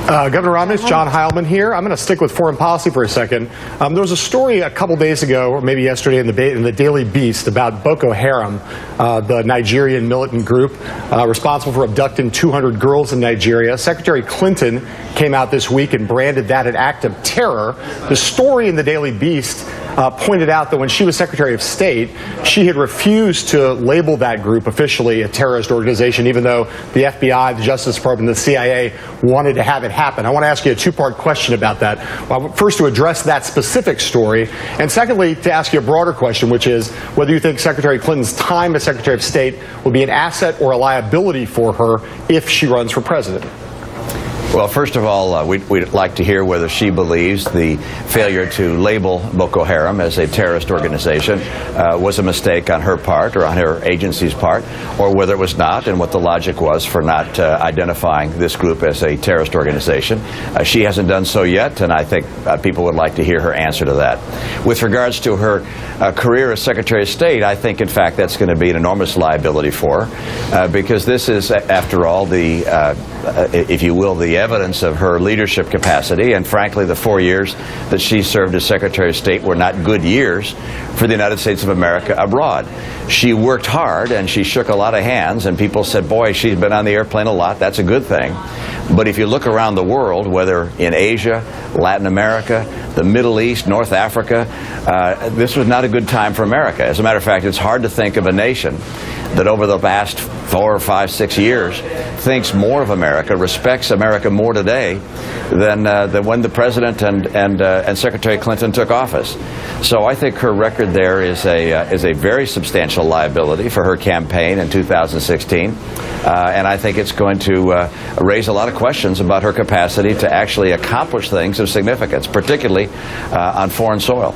Governor Romney, it's John Heilman here. I'm going to stick with foreign policy for a second. There was a story a couple days ago, or maybe yesterday, in the Daily Beast about Boko Haram, the Nigerian militant group responsible for abducting 200 girls in Nigeria. Secretary Clinton came out this week and branded that an act of terror. The story in the Daily Beast pointed out that when she was Secretary of State, she had refused to label that group officially a terrorist organization, even though the FBI, the Justice Department, and the CIA wanted to have it happen. I want to ask you a two-part question about that. First, to address that specific story, and secondly, to ask you a broader question, which is whether you think Secretary Clinton's time as Secretary of State will be an asset or a liability for her if she runs for president. Well, first of all, we'd like to hear whether she believes the failure to label Boko Haram as a terrorist organization was a mistake on her part or on her agency's part, or whether it was not, and what the logic was for not identifying this group as a terrorist organization. She hasn't done so yet, and I think people would like to hear her answer to that. With regards to her career as Secretary of State, I think, in fact, that's going to be an enormous liability for her, because this is, after all, if you will, the evidence of her leadership capacity, and frankly the 4 years that she served as Secretary of State were not good years for the United States of America abroad. She worked hard and she shook a lot of hands, and people said, boy, she's been on the airplane a lot, that's a good thing. But if you look around the world, whether in Asia, Latin America, the Middle East, North Africa, this was not a good time for America. As a matter of fact, it's hard to think of a nation that over the past 4 or 5, 6 years thinks more of America, respects America more today than when the President and Secretary Clinton took office. So I think her record there is a very substantial liability for her campaign in 2016, and I think it's going to raise a lot of questions about her capacity to actually accomplish things of significance, particularly on foreign soil.